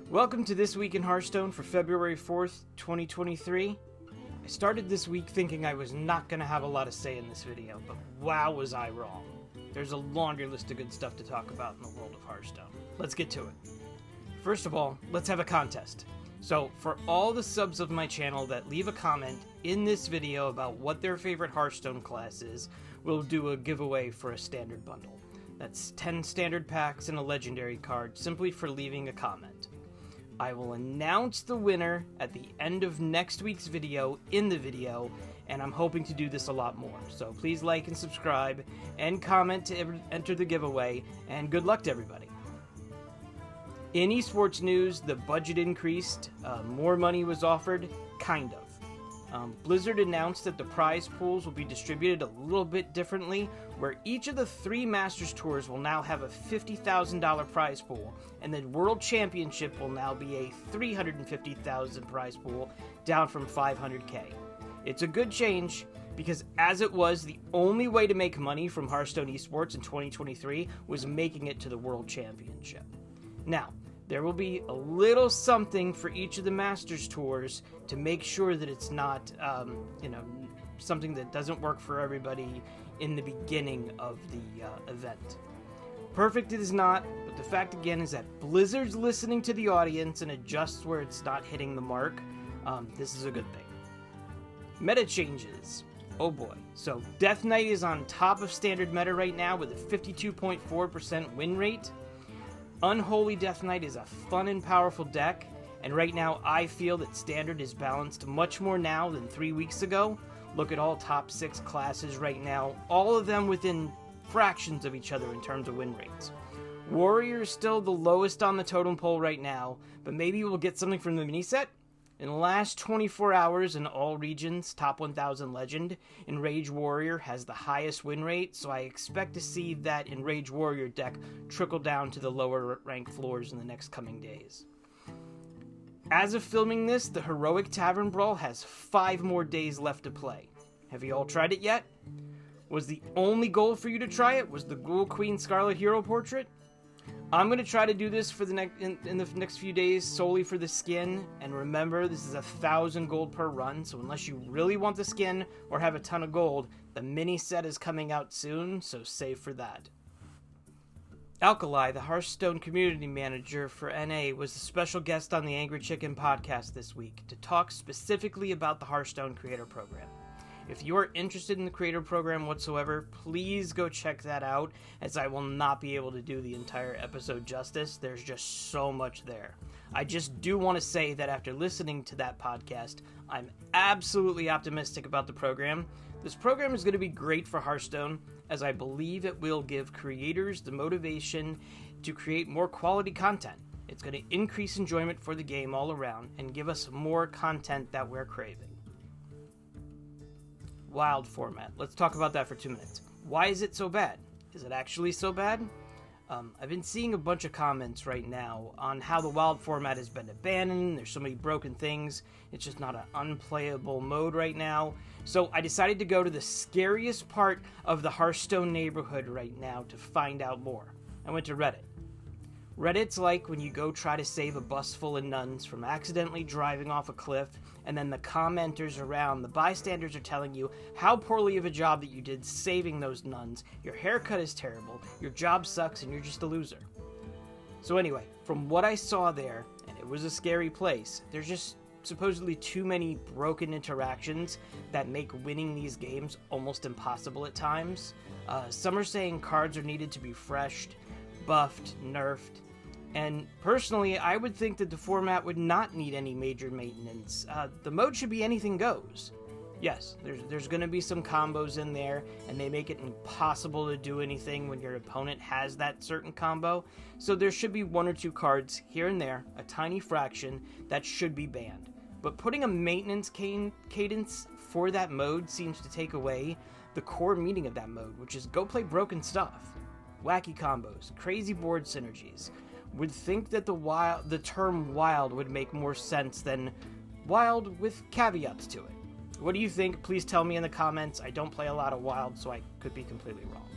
Welcome to This Week in Hearthstone for February 4th, 2023. I started this week thinking I was not going to have a lot to say in this video, but wow was I wrong. There's a laundry list of good stuff to talk about in the world of Hearthstone. Let's get to it. First of all, let's have a contest. So, for all the subs of my channel that leave a comment in this video about what their favorite Hearthstone class is, we'll do a giveaway for a standard bundle. That's 10 standard packs and a legendary card simply for leaving a comment. I will announce the winner at the end of next week's video in the video, and I'm hoping to do this a lot more. So please like and subscribe and comment to enter the giveaway, and good luck to everybody. In esports news, the budget increased, more money was offered, kind of. Blizzard announced that the prize pools will be distributed a little bit differently, where each of the 3 Masters Tours will now have a $50,000 prize pool, and the World Championship will now be a $350,000 prize pool, down from $500K. It's a good change, because as it was, the only way to make money from Hearthstone Esports in 2023 was making it to the World Championship. Now, there will be a little something for each of the Masters Tours to make sure that it's not, something that doesn't work for everybody in the beginning of the event. Perfect it is not, but the fact again is that Blizzard's listening to the audience and adjusts where it's not hitting the mark. This is a good thing. Meta changes. Oh boy. So Death Knight is on top of standard meta right now with a 52.4% win rate. Unholy Death Knight is a fun and powerful deck, and right now I feel that Standard is balanced much more now than 3 weeks ago. Look at all top 6 classes right now, all of them within fractions of each other in terms of win rates. Warrior is still the lowest on the totem pole right now, but maybe we'll get something from the Miniset. In the last 24 hours in all regions, top 1000 Legend, Enraged Warrior has the highest win rate, so I expect to see that Enraged Warrior deck trickle down to the lower ranked floors in the next coming days. As of filming this, the Heroic Tavern Brawl has 5 more days left to play. Have you all tried it yet? Was the only goal for you to try it was the Ghoul Queen Scarlet Hero Portrait? I'm going to try to do this for the in the next few days solely for the skin, and remember this is 1,000 gold per run, so unless you really want the skin or have a ton of gold, the mini set is coming out soon, so save for that. Alkali, the Hearthstone community manager for NA, was a special guest on the Angry Chicken podcast this week to talk specifically about the Hearthstone Creator program. If you are interested in the Creator program whatsoever, please go check that out, as I will not be able to do the entire episode justice. There's just so much there. I just do want to say that after listening to that podcast, I'm absolutely optimistic about the program. This program is going to be great for Hearthstone, as I believe it will give creators the motivation to create more quality content. It's going to increase enjoyment for the game all around and give us more content that we're craving. Wild format. Let's talk about that for 2 minutes. Why is it so bad? Is it actually so bad? I've been seeing a bunch of comments right now on how the wild format has been abandoned. There's so many broken things. It's just not an unplayable mode right now. So I decided to go to the scariest part of the Hearthstone neighborhood right now to find out more. I went to Reddit. Reddit's like when you go try to save a bus full of nuns from accidentally driving off a cliff, and then the commenters around, the bystanders, are telling you how poorly of a job that you did saving those nuns, your haircut is terrible, your job sucks, and you're just a loser. So anyway, from what I saw there, and it was a scary place, there's just supposedly too many broken interactions that make winning these games almost impossible at times. Some are saying cards are needed to be refreshed, buffed, nerfed. And personally, I would think that the format would not need any major maintenance. The mode should be anything goes. Yes, there's going to be some combos in there, and they make it impossible to do anything when your opponent has that certain combo. So there should be 1 or 2 cards here and there, a tiny fraction, that should be banned. But putting a maintenance cadence for that mode seems to take away the core meaning of that mode, which is go play broken stuff. Wacky combos, crazy board synergies. Would think that the term wild would make more sense than wild with caveats to it. What do you think? Please tell me in the comments. I don't play a lot of wild, so I could be completely wrong.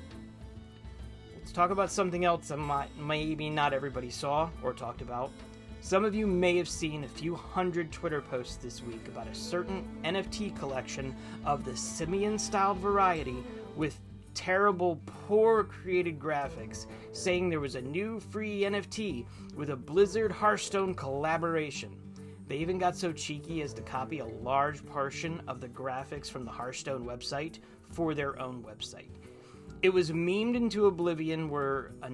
Let's talk about something else that maybe not everybody saw or talked about. Some of you may have seen a few hundred Twitter posts this week about a certain NFT collection of the Simian-styled variety with terrible, poor created graphics, saying there was a new free NFT with a Blizzard Hearthstone collaboration. They even got so cheeky as to copy a large portion of the graphics from the Hearthstone website for their own website. It was memed into oblivion where a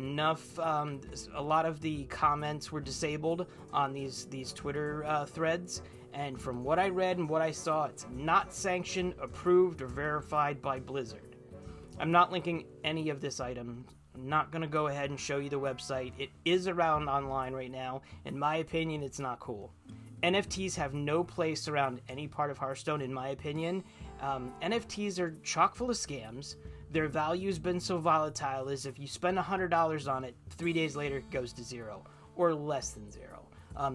lot of the comments were disabled on these Twitter threads, and from what I read and what I saw, it's not sanctioned, approved, or verified by Blizzard. I'm not linking any of this item. I'm not going to go ahead and show you the website. It is around online right now. In my opinion, it's not cool. NFTs have no place around any part of Hearthstone, in my opinion. NFTs are chock full of scams. Their value's been so volatile as if you spend $100 on it, 3 days later it goes to zero, or less than zero.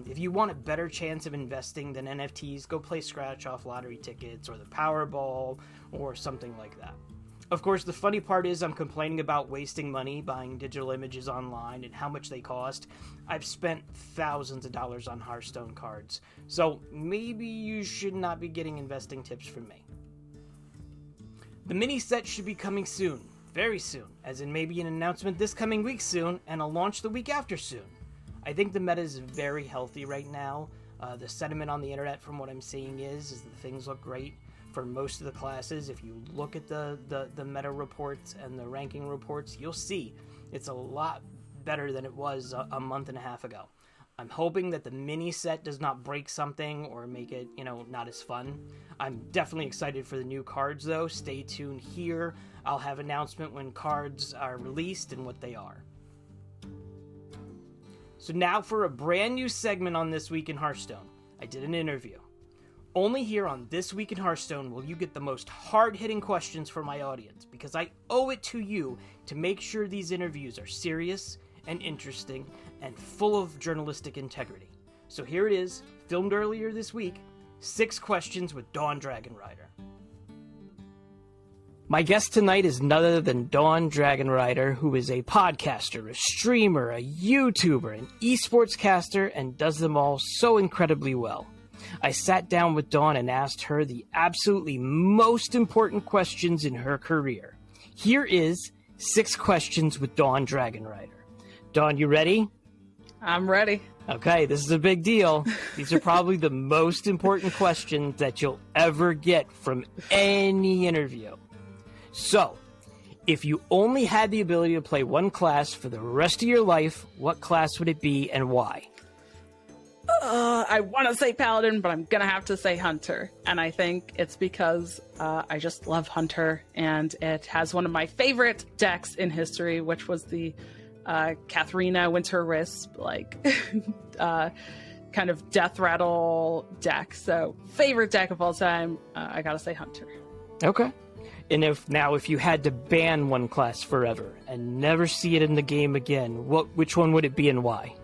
If you want a better chance of investing than NFTs, go play scratch-off lottery tickets or the Powerball or something like that. Of course, the funny part is I'm complaining about wasting money buying digital images online and how much they cost. I've spent thousands of dollars on Hearthstone cards, so maybe you should not be getting investing tips from me. The Miniset should be coming soon, very soon, as in maybe an announcement this coming week soon and a launch the week after soon. I think the meta is very healthy right now. The sentiment on the internet from what I'm seeing is that things look great for most of the classes. If you look at the meta reports and the ranking reports, you'll see it's a lot better than it was a month and a half ago. I'm hoping that the mini set does not break something or make it, not as fun. I'm definitely excited for the new cards, though. Stay tuned here. I'll have an announcement when cards are released and what they are. So now for a brand new segment on This Week in Hearthstone. I did an interview. Only here on This Week in Hearthstone will you get the most hard-hitting questions for my audience, because I owe it to you to make sure these interviews are serious and interesting and full of journalistic integrity. So here it is, filmed earlier this week, 6 questions with Dawn Dragonrider. My guest tonight is none other than Dawn Dragonrider, who is a podcaster, a streamer, a YouTuber, an esports caster, and does them all so incredibly well. I sat down with Dawn and asked her the absolutely most important questions in her career. Here is 6 questions with Dawn Dragonrider. Dawn, you ready? I'm ready. Okay, this is a big deal. These are probably the most important questions that you'll ever get from any interview. So, if you only had the ability to play one class for the rest of your life, what class would it be and why? I want to say Paladin, but I'm going to have to say Hunter. And I think it's because I just love Hunter, and it has one of my favorite decks in history, which was the Katharina Winter Wisp, kind of death rattle deck. So favorite deck of all time, I gotta say Hunter. Okay. And if you had to ban one class forever and never see it in the game again, which one would it be and why?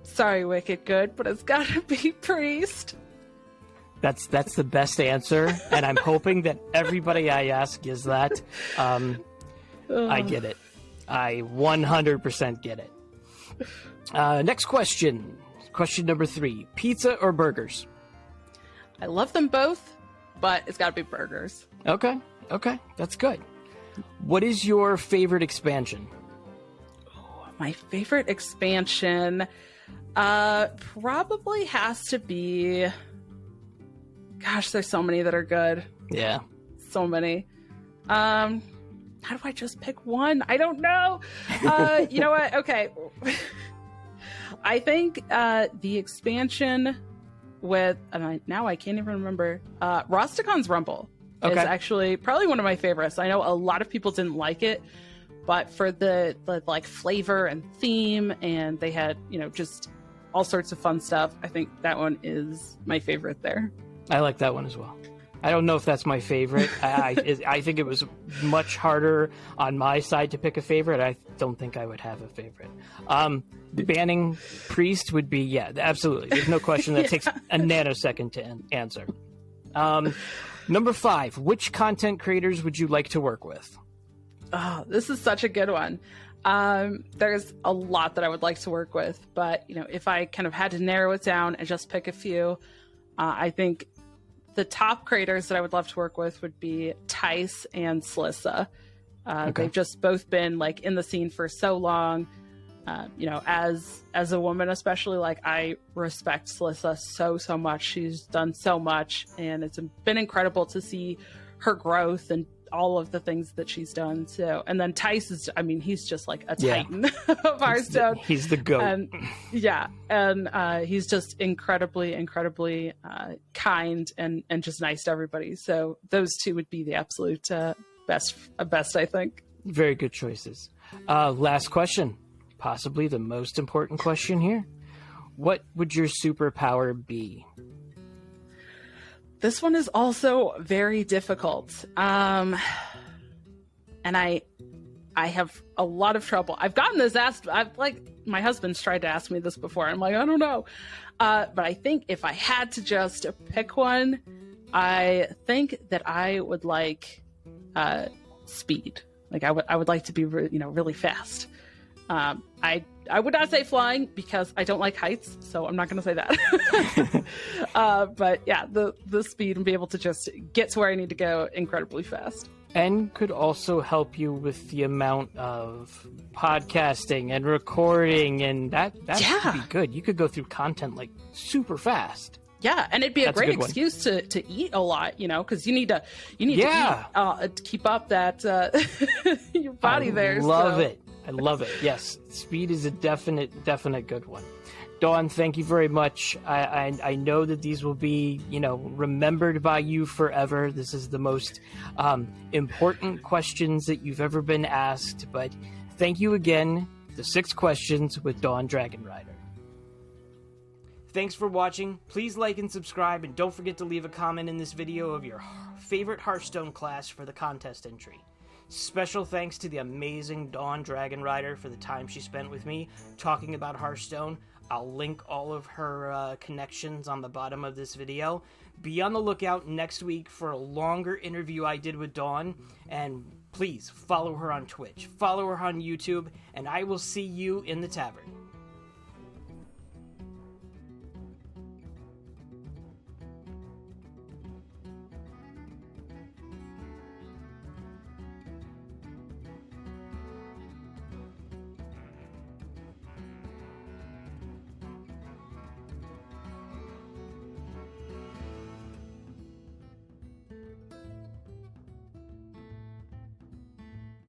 Sorry, Wicked Good, but it's gotta be Priest. That's the best answer, and I'm hoping that everybody I ask is that. I get it. I 100% get it. Next question. Question number 3. Pizza or burgers? I love them both, but it's got to be burgers. Okay. That's good. What is your favorite expansion? Oh, my favorite expansion probably has to be... Gosh, there's so many that are good. Yeah. So many. How do I just pick one? I don't know. You know what? Okay. I think the expansion with, now I can't even remember, Rostacon's Rumble is actually probably one of my favorites. I know a lot of people didn't like it, but for the like flavor and theme, and they had, just all sorts of fun stuff. I think that one is my favorite there. I like that one as well. I don't know if that's my favorite. I think it was much harder on my side to pick a favorite. I don't think I would have a favorite. Banning Priest would be, yeah, absolutely. There's no question that takes a nanosecond to answer. Number 5, which content creators would you like to work with? Oh, this is such a good one. There's a lot that I would like to work with, but if I kind of had to narrow it down and just pick a few, I think the top creators that I would love to work with would be Tice and Slissa. Okay. They've just both been like in the scene for so long. As a woman, especially, like, I respect Slissa so much. She's done so much, and it's been incredible to see her growth and all of the things that she's done. So, and then Tice is, he's just like a titan of Hearthstone. He's the GOAT. And he's just incredibly kind and just nice to everybody. So those two would be the absolute best, I think. Very good choices. Last question. Possibly the most important question here. What would your superpower be? This one is also very difficult. And I have a lot of trouble. I've gotten this asked. My husband's tried to ask me this before. I'm like, I don't know. But I think if I had to just pick one, I think that I would like speed. Like I would like to be really fast. I would not say flying because I don't like heights, so I'm not going to say that. But yeah, the speed and be able to just get to where I need to go incredibly fast. And could also help you with the amount of podcasting and recording, and that would be good. You could go through content like super fast. Yeah, and it'd be a great excuse to eat a lot, because you need to eat to keep up that your body there. I love it. Yes, speed is a definite good one. Dawn, thank you very much. I know that these will be, remembered by you forever. This is the most important questions that you've ever been asked. But thank you again. The 6 questions with Dawn Dragonrider. Thanks for watching. Please like and subscribe, and don't forget to leave a comment in this video of your favorite Hearthstone class for the contest entry. Special thanks to the amazing Dawn Dragonrider for the time she spent with me talking about Hearthstone. I'll link all of her connections on the bottom of this video. Be on the lookout next week for a longer interview I did with Dawn, and please follow her on Twitch, follow her on YouTube, and I will see you in the tavern.